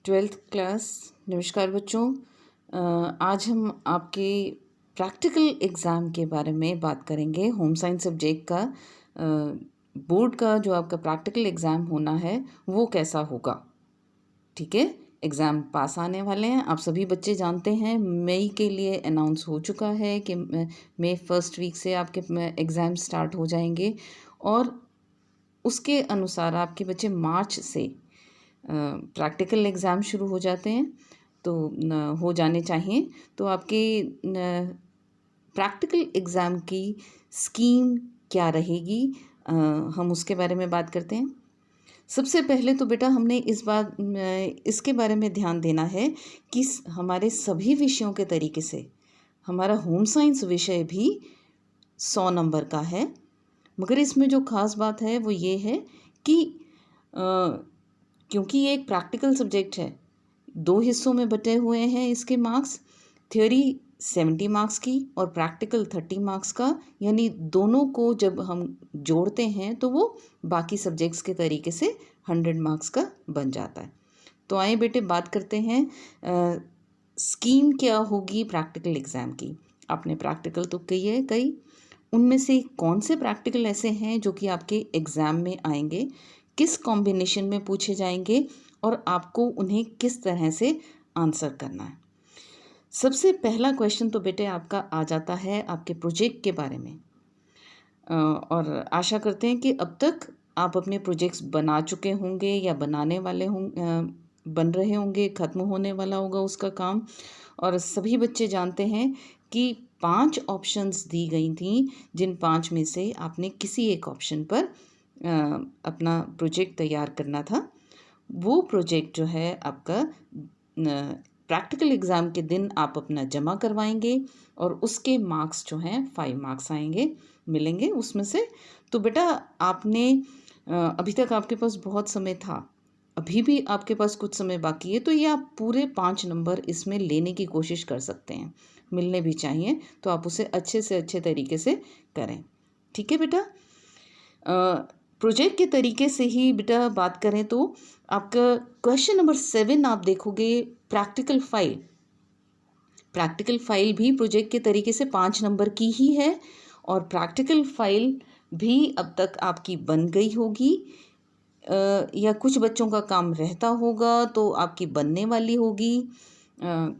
Twelfth class. नमस्कार बच्चों। आज हम आपके प्रैक्टिकल एग्ज़ाम के बारे में बात करेंगे। होम साइंस सब्जेक्ट का बोर्ड का जो आपका प्रैक्टिकल एग्ज़ाम होना है वो कैसा होगा। ठीक है, एग्ज़ाम पास आने वाले हैं। आप सभी बच्चे जानते हैं मई के लिए अनाउंस हो चुका है कि मई फर्स्ट वीक से आपके एग्ज़ाम स्टार्ट हो जाएंगे और उसके अनुसार आपके बच्चे मार्च से प्रैक्टिकल एग्ज़ाम शुरू हो जाते हैं, तो हो जाने चाहिए। तो आपके प्रैक्टिकल एग्ज़ाम की स्कीम क्या रहेगी, हम उसके बारे में बात करते हैं। सबसे पहले तो बेटा हमने इसके बारे में ध्यान देना है कि हमारे सभी विषयों के तरीके से हमारा होम साइंस विषय भी 100 नंबर का है। मगर इसमें जो ख़ास बात है वो ये है कि क्योंकि ये एक प्रैक्टिकल सब्जेक्ट है, 2 हिस्सों में बटे हुए हैं इसके मार्क्स। थ्योरी 70 मार्क्स की और प्रैक्टिकल 30 मार्क्स का, यानी दोनों को जब हम जोड़ते हैं तो वो बाकी सब्जेक्ट्स के तरीके से 100 मार्क्स का बन जाता है। तो आइए बेटे बात करते हैं स्कीम क्या होगी प्रैक्टिकल एग्ज़ाम की। आपने प्रैक्टिकल तो कई उनमें से कौन से प्रैक्टिकल ऐसे हैं जो कि आपके एग्ज़ाम में आएंगे, किस कॉम्बिनेशन में पूछे जाएंगे और आपको उन्हें किस तरह से आंसर करना है। सबसे पहला क्वेश्चन तो बेटे आपका आ जाता है आपके प्रोजेक्ट के बारे में। और आशा करते हैं कि अब तक आप अपने प्रोजेक्ट्स बना चुके होंगे या बनाने वाले बन रहे होंगे, ख़त्म होने वाला होगा उसका काम। और सभी बच्चे जानते हैं कि 5 ऑप्शंस दी गई थी, जिन 5 में से आपने किसी एक ऑप्शन पर अपना प्रोजेक्ट तैयार करना था। वो प्रोजेक्ट जो है आपका प्रैक्टिकल एग्ज़ाम के दिन आप अपना जमा करवाएंगे और उसके मार्क्स जो हैं 5 मार्क्स मिलेंगे उसमें से। तो बेटा आपने अभी तक आपके पास बहुत समय था, अभी भी आपके पास कुछ समय बाकी है, तो ये आप पूरे 5 नंबर इसमें लेने की कोशिश कर सकते हैं। मिलने भी चाहिए, तो आप उसे अच्छे से अच्छे तरीके से करें। ठीक है बेटा। प्रोजेक्ट के तरीके से ही बेटा बात करें तो आपका क्वेश्चन नंबर 7 आप देखोगे प्रैक्टिकल फाइल भी प्रोजेक्ट के तरीके से 5 नंबर की ही है और प्रैक्टिकल फाइल भी अब तक आपकी बन गई होगी या कुछ बच्चों का काम रहता होगा तो आपकी बनने वाली होगी,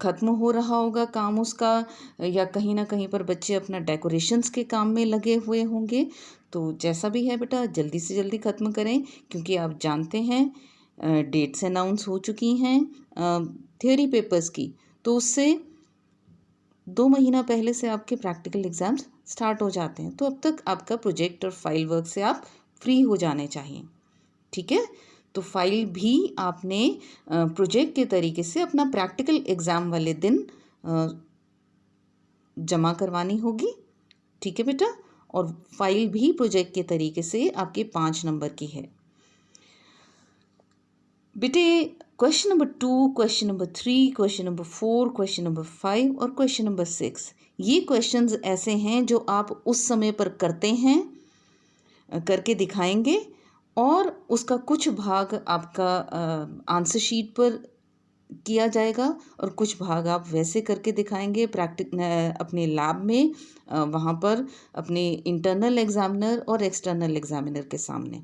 ख़त्म हो रहा होगा काम उसका, या कहीं ना कहीं पर बच्चे अपना डेकोरेशंस के काम में लगे हुए होंगे। तो जैसा भी है बेटा जल्दी से जल्दी ख़त्म करें, क्योंकि आप जानते हैं डेट्स अनाउंस हो चुकी हैं थ्योरी पेपर्स की, तो उससे 2 महीना पहले से आपके प्रैक्टिकल एग्ज़ाम्स स्टार्ट हो जाते हैं। तो अब तक आपका प्रोजेक्ट और फाइल वर्क से आप फ्री हो जाने चाहिए। ठीक है, तो फाइल भी आपने प्रोजेक्ट के तरीके से अपना प्रैक्टिकल एग्ज़ाम वाले दिन जमा करवानी होगी। ठीक है बेटा, और फाइल भी प्रोजेक्ट के तरीके से आपके 5 नंबर की है। बेटे question number 2, question number 3, question number 4, question number 5 और क्वेश्चन नंबर 6, ये क्वेश्चंस ऐसे हैं जो आप उस समय पर करते हैं, करके दिखाएंगे और उसका कुछ भाग आपका आंसर शीट पर किया जाएगा और कुछ भाग आप वैसे करके दिखाएंगे अपने लैब में, वहाँ पर अपने इंटरनल एग्जामिनर और एक्सटर्नल एग्जामिनर के सामने।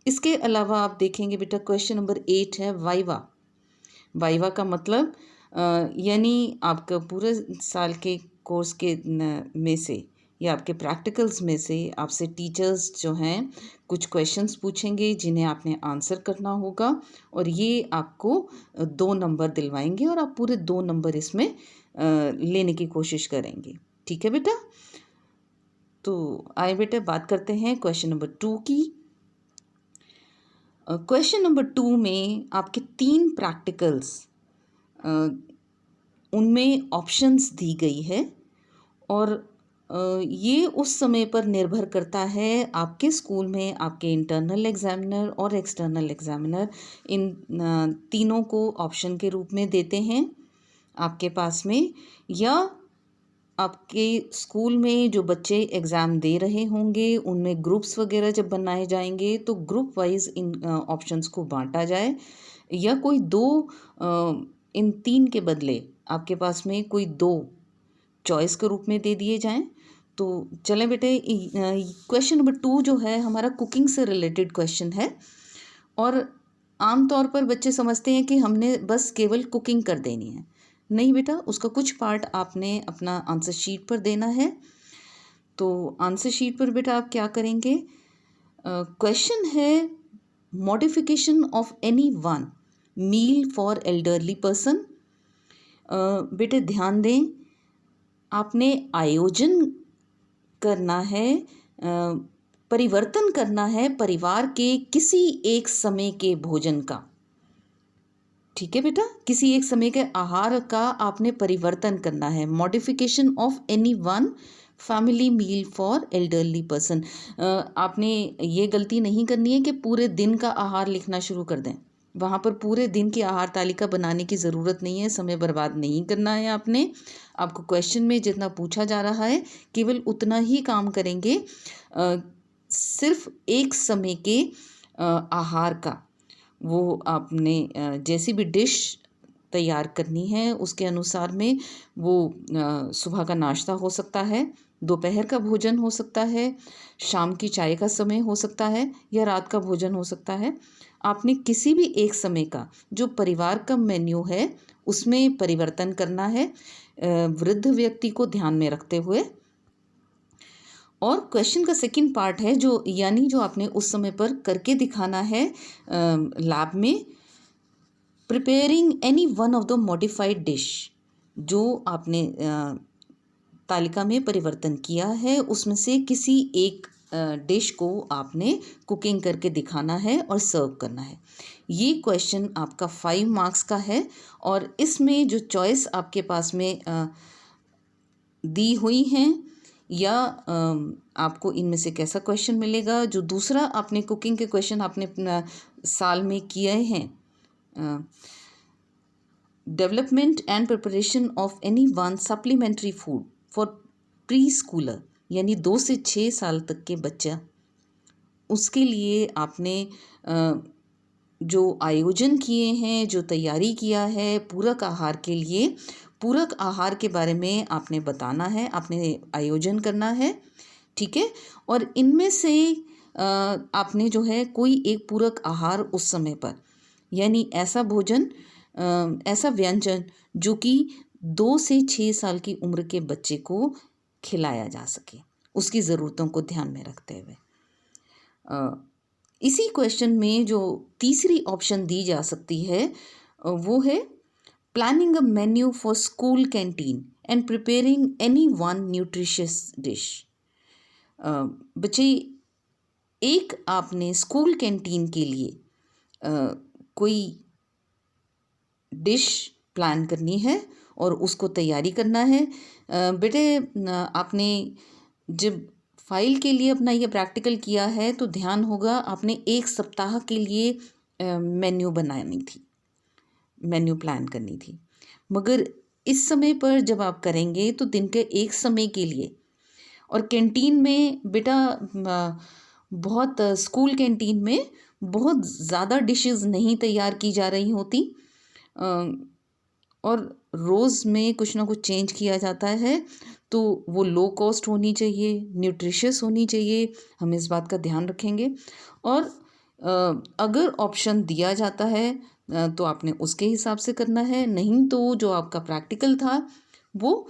इसके अलावा आप देखेंगे बेटा क्वेश्चन नंबर 8 है वाइवा का मतलब यानी आपका पूरे साल के कोर्स के में से या आपके प्रैक्टिकल्स में से आपसे टीचर्स जो हैं कुछ क्वेश्चंस पूछेंगे जिन्हें आपने आंसर करना होगा और ये आपको 2 नंबर दिलवाएंगे और आप पूरे 2 नंबर इसमें लेने की कोशिश करेंगे। ठीक है बेटा, तो आइए बेटा बात करते हैं क्वेश्चन नंबर 2 की। क्वेश्चन नंबर 2 में आपके 3 प्रैक्टिकल्स, उनमें ऑप्शंस दी गई है और ये उस समय पर निर्भर करता है आपके स्कूल में आपके इंटरनल एग्जामिनर और एक्सटर्नल एग्जामिनर इन तीनों को ऑप्शन के रूप में देते हैं आपके पास में, या आपके स्कूल में जो बच्चे एग्ज़ाम दे रहे होंगे उनमें ग्रुप्स वगैरह जब बनाए जाएंगे तो ग्रुप वाइज इन ऑप्शंस को बांटा जाए। या कोई दो इन तीन के बदले आपके पास में कोई दो चॉइस के रूप में दे दिए जाएं। तो चलें बेटे, क्वेश्चन नंबर 2 जो है हमारा कुकिंग से रिलेटेड क्वेश्चन है। और आमतौर पर बच्चे समझते हैं कि हमने बस केवल कुकिंग कर देनी है। नहीं बेटा, उसका कुछ पार्ट आपने अपना आंसर शीट पर देना है। तो आंसर शीट पर बेटा आप क्या करेंगे, क्वेश्चन है modification of any one meal for elderly person. बेटे ध्यान दें, आपने आयोजन करना है, परिवर्तन करना है परिवार के किसी एक समय के भोजन का। ठीक है बेटा, किसी एक समय के आहार का आपने परिवर्तन करना है। Modification of any one family meal for elderly person. आपने ये गलती नहीं करनी है कि पूरे दिन का आहार लिखना शुरू कर दें। वहाँ पर पूरे दिन की आहार तालिका बनाने की ज़रूरत नहीं है, समय बर्बाद नहीं करना है आपने। आपको क्वेश्चन में जितना पूछा जा रहा है केवल उतना ही काम करेंगे। सिर्फ एक समय के आहार का वो आपने जैसी भी डिश तैयार करनी है उसके अनुसार में वो सुबह का नाश्ता हो सकता है, दोपहर का भोजन हो सकता है, शाम की चाय का समय हो सकता है या रात का भोजन हो सकता है। आपने किसी भी एक समय का जो परिवार का मेन्यू है उसमें परिवर्तन करना है, वृद्ध व्यक्ति को ध्यान में रखते हुए। और क्वेश्चन का सेकंड पार्ट है जो यानी जो आपने उस समय पर करके दिखाना है लैब में, preparing any one of the modified dish. जो आपने तालिका में परिवर्तन किया है उसमें से किसी एक डिश को आपने कुकिंग करके दिखाना है और सर्व करना है। ये क्वेश्चन आपका 5 मार्क्स का है। और इसमें जो चॉइस आपके पास में दी हुई हैं या आपको इनमें से कैसा क्वेश्चन मिलेगा। जो दूसरा आपने कुकिंग के क्वेश्चन आपने साल में किए हैं, development and preparation of any one supplementary food for pre Schuler, यानी 2 से 6 साल तक के बच्चा, उसके लिए आपने जो आयोजन किए हैं, जो तैयारी किया है पूरक आहार के लिए, पूरक आहार के बारे में आपने बताना है, आपने आयोजन करना है। ठीक है, और इनमें से आपने जो है कोई एक पूरक आहार उस समय पर, यानी ऐसा भोजन, ऐसा व्यंजन जो कि 2 से 6 साल की उम्र के बच्चे को खिलाया जा सके, उसकी ज़रूरतों को ध्यान में रखते हुए। इसी क्वेश्चन में जो तीसरी ऑप्शन दी जा सकती है वो है planning a menu for school canteen and preparing any one nutritious dish. बच्चे, एक आपने स्कूल कैंटीन के लिए कोई डिश प्लान करनी है और उसको तैयारी करना है। बेटे आपने जब फाइल के लिए अपना ये प्रैक्टिकल किया है तो ध्यान होगा आपने 1 सप्ताह के लिए मेन्यू बनानी थी, मेन्यू प्लान करनी थी। मगर इस समय पर जब आप करेंगे तो दिन के एक समय के लिए, और कैंटीन में बेटा बहुत स्कूल कैंटीन में बहुत ज़्यादा डिशेस नहीं तैयार की जा रही होती और रोज़ में कुछ ना कुछ चेंज किया जाता है। तो वो लो कॉस्ट होनी चाहिए, न्यूट्रिशियस होनी चाहिए, हम इस बात का ध्यान रखेंगे। और अगर ऑप्शन दिया जाता है तो आपने उसके हिसाब से करना है, नहीं तो जो आपका प्रैक्टिकल था वो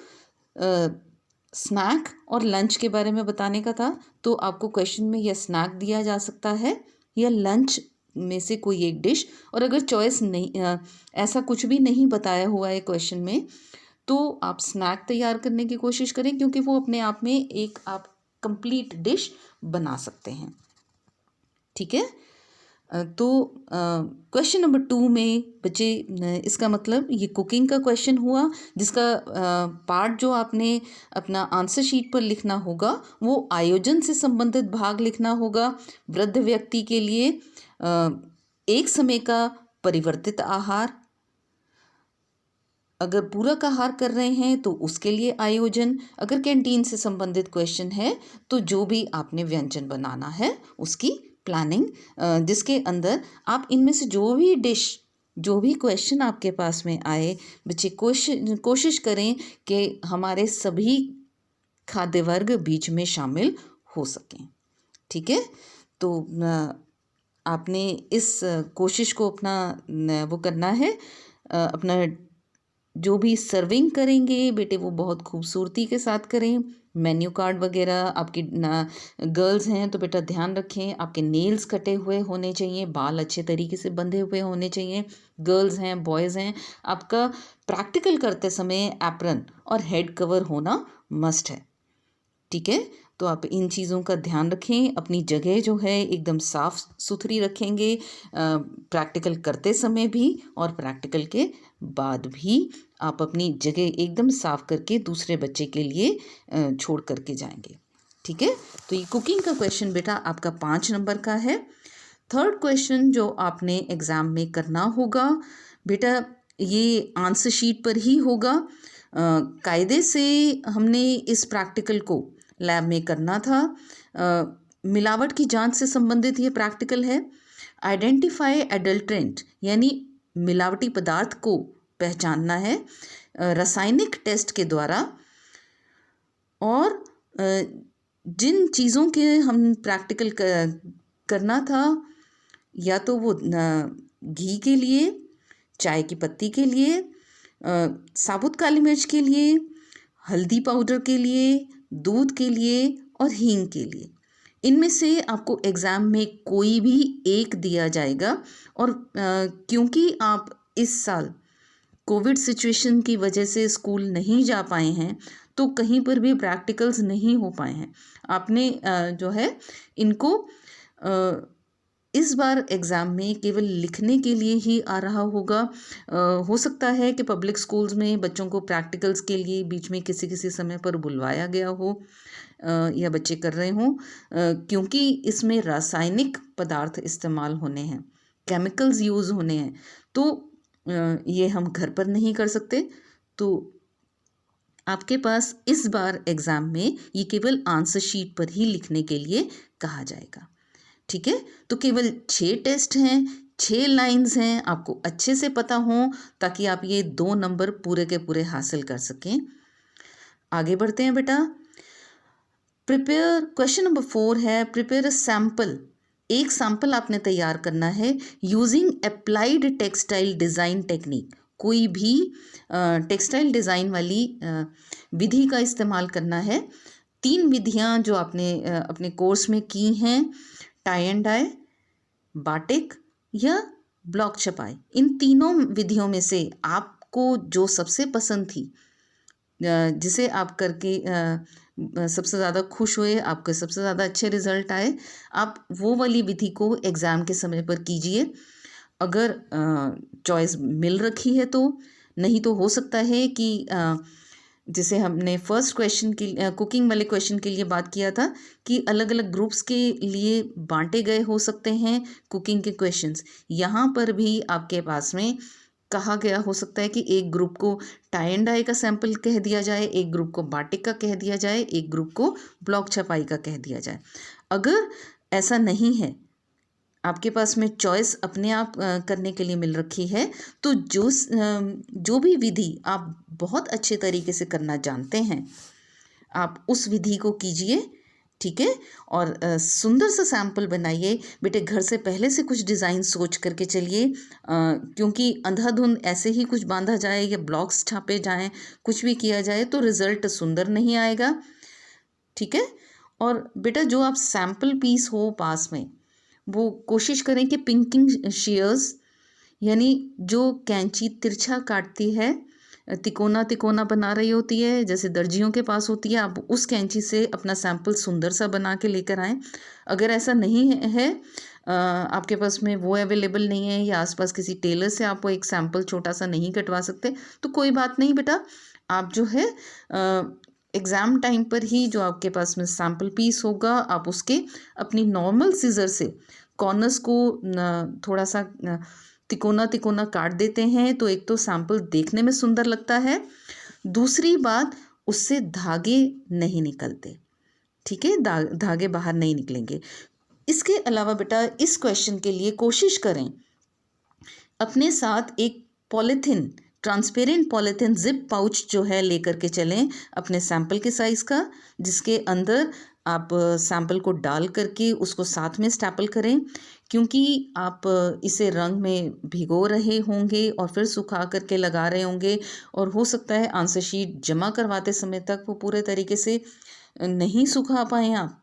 स्नैक और लंच के बारे में बताने का था। तो आपको क्वेश्चन में या स्नैक दिया जा सकता है या लंच में से कोई एक डिश। और अगर चॉइस नहीं, ऐसा कुछ भी नहीं बताया हुआ है क्वेश्चन में, तो आप स्नैक तैयार करने की कोशिश करें, क्योंकि वो अपने आप में एक आप कंप्लीट डिश बना सकते हैं। ठीक है, तो क्वेश्चन नंबर 2 में बच्चे, इसका मतलब ये कुकिंग का क्वेश्चन हुआ, जिसका पार्ट जो आपने अपना आंसर शीट पर लिखना होगा वो आयोजन से संबंधित भाग लिखना होगा। वृद्ध व्यक्ति के लिए एक समय का परिवर्तित आहार, अगर पूरक आहार कर रहे हैं तो उसके लिए आयोजन, अगर कैंटीन से संबंधित क्वेश्चन है तो जो भी आपने व्यंजन बनाना है उसकी प्लानिंग, जिसके अंदर आप इनमें से जो भी डिश जो भी क्वेश्चन आपके पास में आए बच्चे कोशिश करें कि हमारे सभी खाद्य वर्ग बीच में शामिल हो सकें। ठीक है, तो आपने इस कोशिश को अपना वो करना है, अपना जो भी सर्विंग करेंगे बेटे वो बहुत खूबसूरती के साथ करें। मेन्यू कार्ड वगैरह आपकी गर्ल्स हैं तो बेटा ध्यान रखें, आपके नेल्स कटे हुए होने चाहिए, बाल अच्छे तरीके से बंधे हुए होने चाहिए। गर्ल्स हैं बॉयज़ हैं, आपका प्रैक्टिकल करते समय एप्रन और हेड कवर होना मस्ट है। ठीक है, तो आप इन चीज़ों का ध्यान रखें, अपनी जगह जो है एकदम साफ़ सुथरी रखेंगे, प्रैक्टिकल करते समय भी और प्रैक्टिकल के बाद भी आप अपनी जगह एकदम साफ़ करके दूसरे बच्चे के लिए छोड़ करके जाएंगे। ठीक है, तो ये कुकिंग का क्वेश्चन बेटा आपका 5 नंबर का है। थर्ड क्वेश्चन जो आपने एग्ज़ाम में करना होगा बेटा, ये आंसर शीट पर ही होगा। कायदे से हमने इस प्रैक्टिकल को लैब में करना था। मिलावट की जांच से संबंधित ये प्रैक्टिकल है। आइडेंटिफाई एडल्ट्रेंट यानी मिलावटी पदार्थ को पहचानना है रासायनिक टेस्ट के द्वारा। और जिन चीज़ों के हम प्रैक्टिकल करना था, या तो वो घी के लिए, चाय की पत्ती के लिए, साबुत काली मिर्च के लिए, हल्दी पाउडर के लिए, दूध के लिए और हींग के लिए। इनमें से आपको एग्ज़ाम में कोई भी एक दिया जाएगा। और क्योंकि आप इस साल कोविड सिचुएशन की वजह से स्कूल नहीं जा पाए हैं तो कहीं पर भी प्रैक्टिकल्स नहीं हो पाए हैं। आपने जो है इनको इस बार एग्ज़ाम में केवल लिखने के लिए ही आ रहा होगा। हो सकता है कि पब्लिक स्कूल्स में बच्चों को प्रैक्टिकल्स के लिए बीच में किसी किसी समय पर बुलवाया गया हो या बच्चे कर रहे हों, क्योंकि इसमें रासायनिक पदार्थ इस्तेमाल होने हैं, केमिकल्स यूज़ होने हैं, तो ये हम घर पर नहीं कर सकते। तो आपके पास इस बार एग्ज़ाम में ये केवल आंसर शीट पर ही लिखने के लिए कहा जाएगा। ठीक है, तो केवल 6 टेस्ट हैं, 6 लाइंस हैं, आपको अच्छे से पता हो ताकि आप ये 2 नंबर पूरे के पूरे हासिल कर सकें। आगे बढ़ते हैं बेटा। प्रिपेयर क्वेश्चन नंबर 4 है, प्रिपेयर अ सैम्पल। एक सैम्पल आपने तैयार करना है using applied textile design technique. कोई भी टेक्सटाइल डिज़ाइन वाली विधि का इस्तेमाल करना है। 3 विधियां जो आपने अपने कोर्स में की हैं, टाई एंड डाई, बाटिक या ब्लॉक छपाई, इन तीनों विधियों में से आपको जो सबसे पसंद थी, जिसे आप करके सबसे ज़्यादा खुश हुए, आपके सबसे ज़्यादा अच्छे रिज़ल्ट आए, आप वो वाली विधि को एग्ज़ाम के समय पर कीजिए। अगर चॉइस मिल रखी है तो, नहीं तो हो सकता है कि जैसे हमने फर्स्ट क्वेश्चन की कुकिंग वाले क्वेश्चन के लिए बात किया था कि अलग अलग ग्रुप्स के लिए बांटे गए हो सकते हैं कुकिंग के क्वेश्चंस। यहाँ पर भी आपके पास में कहा गया हो सकता है कि एक ग्रुप को टाई एंड डाई का सैंपल कह दिया जाए, एक ग्रुप को बाटिक का कह दिया जाए, एक ग्रुप को ब्लॉक छपाई का कह दिया जाए। अगर ऐसा नहीं है, आपके पास में चॉइस अपने आप करने के लिए मिल रखी है, तो जो भी विधि आप बहुत अच्छे तरीके से करना जानते हैं, आप उस विधि को कीजिए। ठीक है, और सुंदर सा सैम्पल बनाइए। बेटे घर से पहले से कुछ डिज़ाइन सोच करके चलिए, क्योंकि अंधाधुंध ऐसे ही कुछ बांधा जाए या ब्लॉक्स छापे जाएं, कुछ भी किया जाए तो रिज़ल्ट सुंदर नहीं आएगा। ठीक है, और बेटा जो आप सैम्पल पीस हो पास में, वो कोशिश करें कि पिंकिंग शेयर्स यानी जो कैंची तिरछा काटती है, तिकोना तिकोना बना रही होती है, जैसे दर्जियों के पास होती है, आप उस कैंची से अपना सैंपल सुंदर सा बना के लेकर आएँ। अगर ऐसा नहीं है, आपके पास में वो अवेलेबल नहीं है या आसपास किसी टेलर से आप वो एक सैंपल छोटा सा नहीं कटवा सकते, तो कोई बात नहीं बेटा, आप जो है एग्ज़ाम टाइम पर ही जो आपके पास में सैंपल पीस होगा, आप उसके अपनी नॉर्मल सीज़र से कॉर्नर्स को थोड़ा सा तिकोना तिकोना काट देते हैं, तो एक तो सैंपल देखने में सुंदर लगता है, दूसरी बात उससे धागे नहीं निकलते। ठीक है, धागे बाहर नहीं निकलेंगे। इसके अलावा बेटा इस क्वेश्चन के लिए कोशिश करें अपने साथ एक polythene, transparent polythene zip pouch जो है लेकर के चलें अपने सैंपल के साइज़ का, जिसके अंदर आप सैंपल को डाल करके उसको साथ में स्टैपल करें, क्योंकि आप इसे रंग में भिगो रहे होंगे और फिर सुखा करके लगा रहे होंगे, और हो सकता है आंसर शीट जमा करवाते समय तक वो पूरे तरीके से नहीं सुखा पाएँ आप,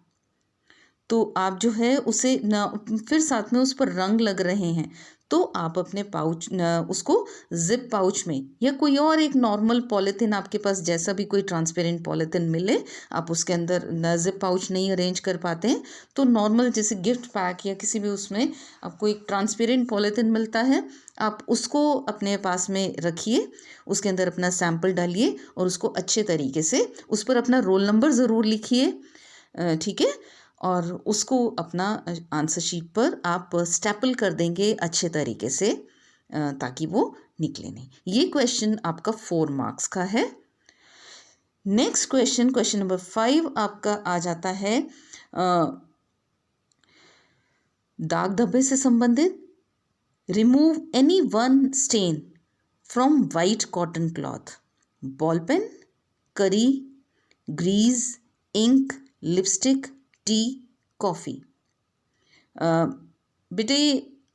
तो आप जो है उसे न, फिर साथ में उस पर रंग लग रहे हैं, तो आप अपने पाउच उसको जिप पाउच में या कोई और एक नॉर्मल पॉलीथीन, आपके पास जैसा भी कोई ट्रांसपेरेंट पॉलीथीन मिले, आप उसके अंदर न जिप पाउच नहीं अरेंज कर पाते हैं तो नॉर्मल जैसे गिफ्ट पैक या किसी भी उसमें आपको एक ट्रांसपेरेंट पॉलीथीन मिलता है, आप उसको अपने पास में रखिए, उसके अंदर अपना सैंपल डालिए और उसको अच्छे तरीके से उस पर अपना रोल नंबर ज़रूर लिखिए, ठीक है, और उसको अपना आंसर शीट पर आप स्टेपल कर देंगे अच्छे तरीके से, ताकि वो निकले नहीं। ये क्वेश्चन आपका 4 मार्क्स का है। नेक्स्ट क्वेश्चन, क्वेश्चन नंबर 5 आपका आ जाता है दाग धब्बे से संबंधित। Remove any one stain from white cotton cloth. Ball pen, curry, grease, ink, lipstick, tea, coffee. बेटे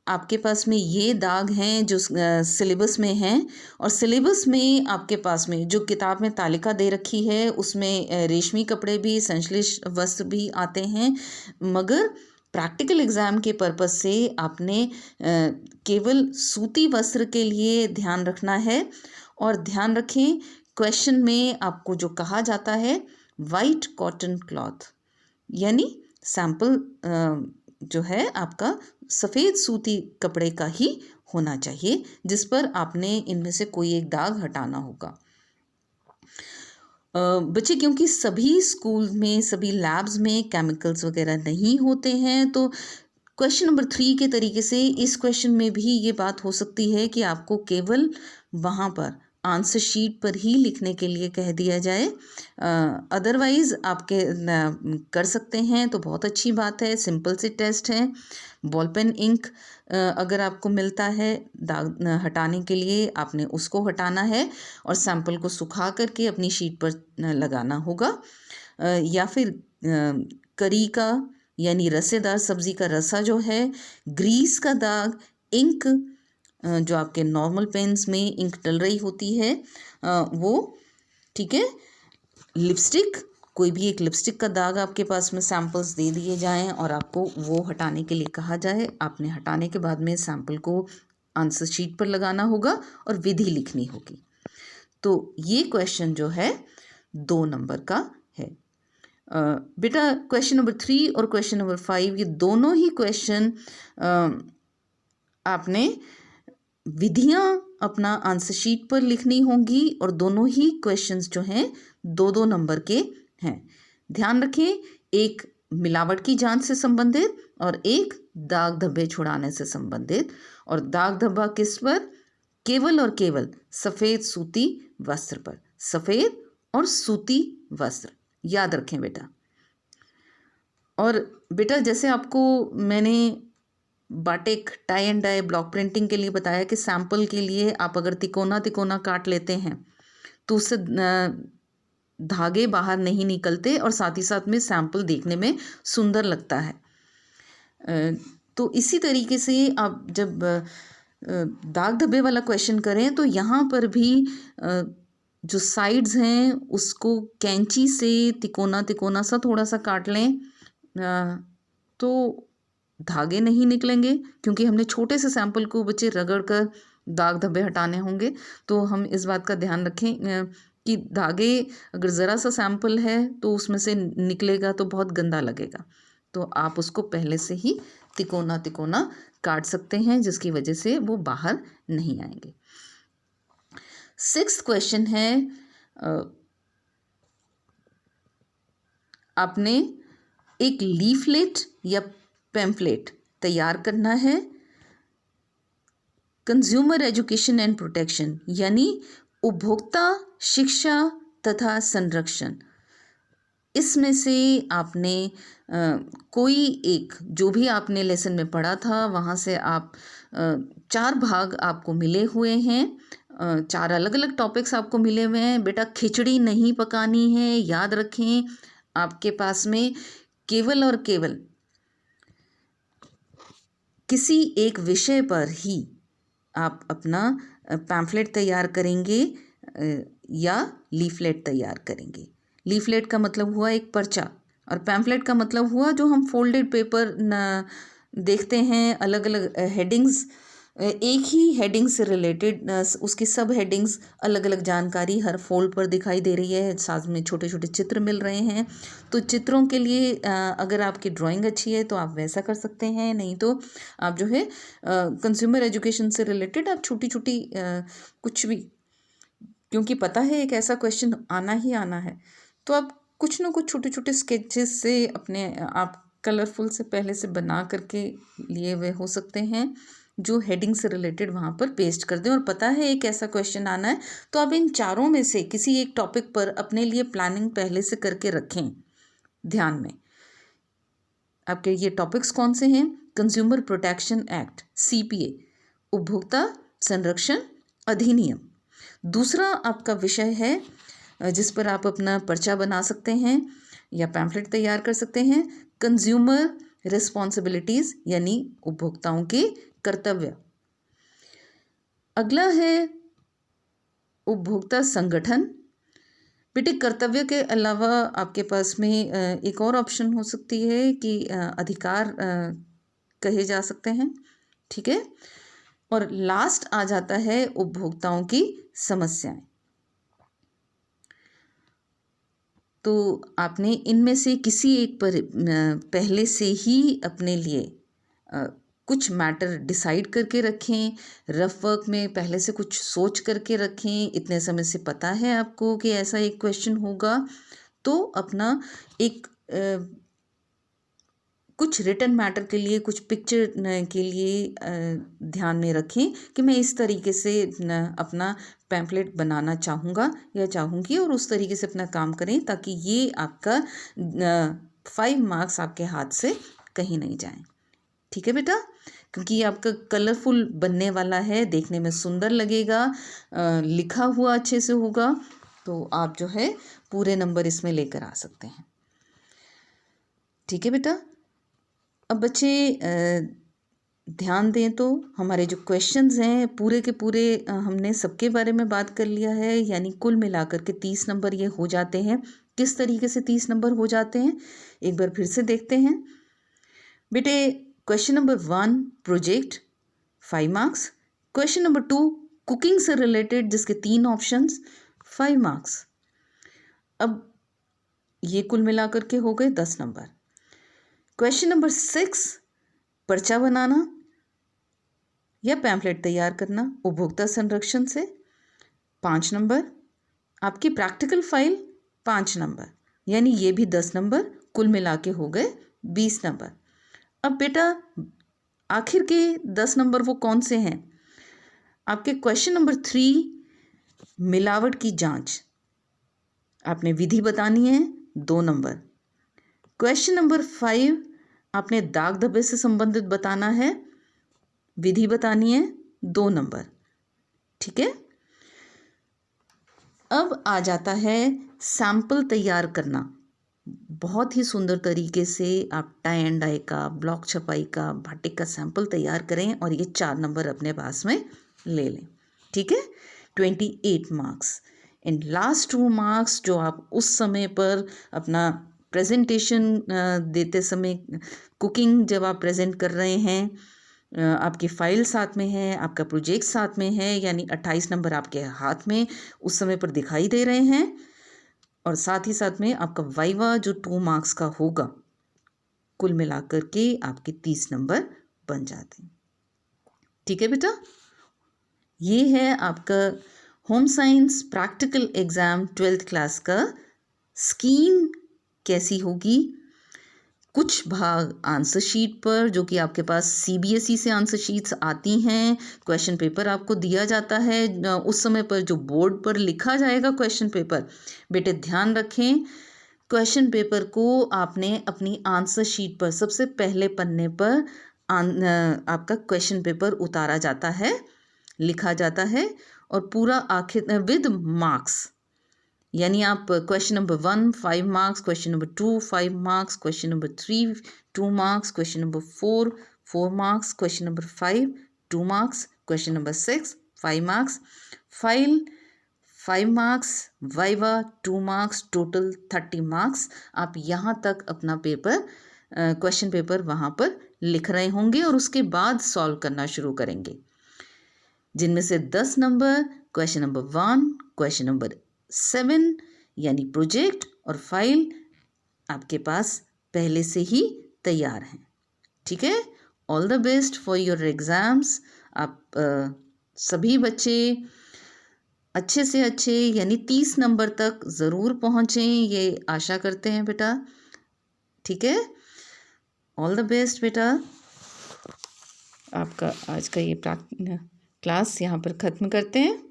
आपके पास में ये दाग हैं जो सिलेबस में हैं, और सिलेबस में आपके पास में जो किताब में तालिका दे रखी है उसमें रेशमी कपड़े भी, संश्लेष वस्त्र भी आते हैं, मगर प्रैक्टिकल एग्ज़ाम के पर्पस से आपने केवल सूती वस्त्र के लिए ध्यान रखना है। और ध्यान रखें, क्वेश्चन में आपको जो कहा जाता है वाइट कॉटन क्लॉथ, यानी सैंपल जो है आपका सफ़ेद सूती कपड़े का ही होना चाहिए, जिस पर आपने इनमें से कोई एक दाग हटाना होगा। बच्चे क्योंकि सभी स्कूल में, सभी लैब्स में केमिकल्स वगैरह नहीं होते हैं, तो क्वेश्चन नंबर 3 के तरीके से इस क्वेश्चन में भी ये बात हो सकती है कि आपको केवल वहाँ पर आंसर शीट पर ही लिखने के लिए कह दिया जाए, अदरवाइज़ आपके कर सकते हैं तो बहुत अच्छी बात है, सिंपल से टेस्ट है। बॉल पेन इंक अगर आपको मिलता है दाग हटाने के लिए, आपने उसको हटाना है और सैंपल को सुखा करके अपनी शीट पर लगाना होगा, या फिर करी का यानी रसेदार सब्ज़ी का रसा जो है, ग्रीस का दाग, इंक जो आपके नॉर्मल पेन्स में इंक डल रही होती है वो, ठीक है, लिपस्टिक, कोई भी एक लिपस्टिक का दाग आपके पास में सैंपल्स दे दिए जाएं और आपको वो हटाने के लिए कहा जाए, आपने हटाने के बाद में सैंपल को आंसर शीट पर लगाना होगा और विधि लिखनी होगी। तो ये क्वेश्चन जो है 2 नंबर का है। बेटा क्वेश्चन नंबर 3 और क्वेश्चन नंबर 5 ये दोनों ही क्वेश्चन आपने विधियां अपना आंसर शीट पर लिखनी होंगी, और दोनों ही क्वेश्चंस जो हैं 2-2 नंबर के हैं। ध्यान रखें, एक मिलावट की जांच से संबंधित और एक दाग धब्बे छुड़ाने से संबंधित, और दाग धब्बा किस पर? केवल और केवल सफ़ेद सूती वस्त्र पर, सफ़ेद और सूती वस्त्र, याद रखें बेटा। और बेटा जैसे आपको मैंने batik, tie and dye, block printing के लिए बताया कि सैंपल के लिए आप अगर तिकोना तिकोना काट लेते हैं तो उससे धागे बाहर नहीं निकलते और साथ ही साथ में सैंपल देखने में सुंदर लगता है। तो इसी तरीके से आप जब दाग धब्बे वाला क्वेश्चन करें तो यहाँ पर भी जो साइड्स हैं उसको कैंची से तिकोना तिकोना सा थोड़ा सा काट लें, तो धागे नहीं निकलेंगे, क्योंकि हमने छोटे से सैंपल को बच्चे रगड़ कर दाग धब्बे हटाने होंगे। तो हम इस बात का ध्यान रखें कि धागे अगर ज़रा सा सैंपल है तो उसमें से निकलेगा तो बहुत गंदा लगेगा, तो आप उसको पहले से ही तिकोना तिकोना काट सकते हैं, जिसकी वजह से वो बाहर नहीं आएंगे। 6th क्वेश्चन है, आपने एक लीफलेट या पैम्फलेट तैयार करना है, कंज्यूमर एजुकेशन एंड प्रोटेक्शन यानी उपभोक्ता शिक्षा तथा संरक्षण, इसमें से आपने कोई एक, जो भी आपने लेसन में पढ़ा था वहाँ से आप 4 भाग आपको मिले हुए हैं, 4 अलग अलग टॉपिक्स आपको मिले हुए हैं। बेटा खिचड़ी नहीं पकानी है, याद रखें। आपके पास में केवल और केवल किसी एक विषय पर ही आप अपना पैम्फलेट तैयार करेंगे या लीफलेट तैयार करेंगे। लीफलेट का मतलब हुआ एक पर्चा, और पैम्फलेट का मतलब हुआ जो हम फोल्डेड पेपर देखते हैं, अलग अलग हेडिंग्स, एक ही हेडिंग से रिलेटेड उसकी सब हेडिंग्स, अलग अलग जानकारी हर फोल्ड पर दिखाई दे रही है, साथ में छोटे छोटे चित्र मिल रहे हैं। तो चित्रों के लिए अगर आपकी ड्राइंग अच्छी है तो आप वैसा कर सकते हैं, नहीं तो आप जो है कंज्यूमर एजुकेशन से रिलेटेड आप छोटी छोटी कुछ भी, क्योंकि पता है एक ऐसा क्वेश्चन आना ही आना है, तो आप कुछ ना कुछ छोटे छोटे स्केचेस से अपने आप कलरफुल से पहले से बना करके लिए हुए हो सकते हैं, जो हेडिंग से रिलेटेड वहाँ पर पेस्ट कर दें। और पता है एक ऐसा क्वेश्चन आना है, तो आप इन चारों में से किसी एक टॉपिक पर अपने लिए प्लानिंग पहले से करके रखें। ध्यान में आपके ये टॉपिक्स कौन से हैं? कंज्यूमर प्रोटेक्शन एक्ट, CPA, उपभोक्ता संरक्षण अधिनियम। दूसरा आपका विषय है जिस पर आप अपना पर्चा बना सकते हैं या पैम्फलेट तैयार कर सकते हैं, कंज्यूमर रिस्पॉन्सिबिलिटीज़, यानी उपभोक्ताओं के कर्तव्य। अगला है उपभोक्ता संगठन। बेटे कर्तव्य के अलावा आपके पास में एक और ऑप्शन हो सकती है कि अधिकार कहे जा सकते हैं, ठीक है। और लास्ट आ जाता है उपभोक्ताओं की समस्याएं। तो आपने इनमें से किसी एक पर पहले से ही अपने लिए कुछ मैटर डिसाइड करके रखें, रफ वर्क में पहले से कुछ सोच करके रखें। इतने समय से पता है आपको कि ऐसा एक क्वेश्चन होगा, तो अपना एक कुछ रिटन मैटर के लिए, कुछ पिक्चर के लिए ध्यान में रखें कि मैं इस तरीके से अपना पैम्फलेट बनाना चाहूँगा या चाहूँगी, और उस तरीके से अपना काम करें ताकि ये आपका 5 मार्क्स आपके हाथ से कहीं नहीं जाएं। ठीक है बेटा, क्योंकि ये आपका कलरफुल बनने वाला है, देखने में सुंदर लगेगा, लिखा हुआ अच्छे से होगा, तो आप जो है पूरे नंबर इसमें लेकर आ सकते हैं। ठीक है बेटा, अब बच्चे ध्यान दें तो हमारे जो क्वेश्चंस हैं पूरे के पूरे हमने सबके बारे में बात कर लिया है, यानी कुल मिलाकर के 30 नंबर ये हो जाते हैं। किस तरीके से 30 नंबर हो जाते हैं एक बार फिर से देखते हैं बेटे। Question number 1 project 5 marks, question number 2 cooking से रिलेटेड जिसके 3 ऑप्शंस 5 मार्क्स। अब ये कुल मिलाकर के हो गए 10 नंबर। क्वेश्चन नंबर 6 पर्चा बनाना या पैम्फलेट तैयार करना उपभोक्ता संरक्षण से 5 नंबर। आपकी प्रैक्टिकल फाइल 5 नंबर, यानी ये भी 10 नंबर, कुल मिला के हो गए 20 नंबर। अब बेटा आखिर के 10 नंबर वो कौन से हैं? आपके क्वेश्चन नंबर 3 मिलावट की जांच, आपने विधि बतानी है 2 नंबर। क्वेश्चन नंबर 5 आपने दाग धब्बे से संबंधित बताना है, विधि बतानी है 2 नंबर। ठीक है, अब आ जाता है सैंपल तैयार करना। बहुत ही सुंदर तरीके से आप टाई एंड डाई का, ब्लॉक छपाई का, बाटिक का सैंपल तैयार करें और ये 4 नंबर अपने पास में ले लें। ठीक है, 28 मार्क्स। एंड लास्ट 2 मार्क्स जो आप उस समय पर अपना प्रेजेंटेशन देते समय, कुकिंग जब आप प्रेजेंट कर रहे हैं, आपकी फाइल साथ में है, आपका प्रोजेक्ट साथ में है, यानी 28 नंबर आपके हाथ में उस समय पर दिखाई दे रहे हैं, और साथ ही साथ में आपका वाइवा जो 2 मार्क्स का होगा, कुल मिलाकर के आपके 30 नंबर बन जाते हैं। ठीक है बेटा, ये है आपका home science practical exam 12th class का स्कीम कैसी होगी। कुछ भाग आंसर शीट पर, जो कि आपके पास CBSE से आंसर शीट्स आती हैं, क्वेश्चन पेपर आपको दिया जाता है उस समय पर जो बोर्ड पर लिखा जाएगा क्वेश्चन पेपर। बेटे ध्यान रखें, क्वेश्चन पेपर को आपने अपनी आंसर शीट पर सबसे पहले पन्ने पर आपका क्वेश्चन पेपर उतारा जाता है, लिखा जाता है और पूरा आखिर विद मार्क्स। यानी आप question number 1 5 marks, question number 2 5 marks, question number 3 2 marks, question number 4 4 marks, question number 5 2 marks, question number 6 5 marks, file 5 marks, viva 2 marks, total 30 marks. आप यहाँ तक अपना पेपर क्वेश्चन पेपर वहाँ पर लिख रहे होंगे और उसके बाद सॉल्व करना शुरू करेंगे, जिनमें से 10 number question number 1, question number 7 यानी प्रोजेक्ट और फाइल आपके पास पहले से ही तैयार हैं। ठीक है, all the best for your exams. आप सभी बच्चे अच्छे से अच्छे यानी 30 नंबर तक ज़रूर पहुँचें, ये आशा करते हैं बेटा। ठीक है, ऑल द बेस्ट बेटा। आपका आज का ये क्लास यहाँ पर ख़त्म करते हैं।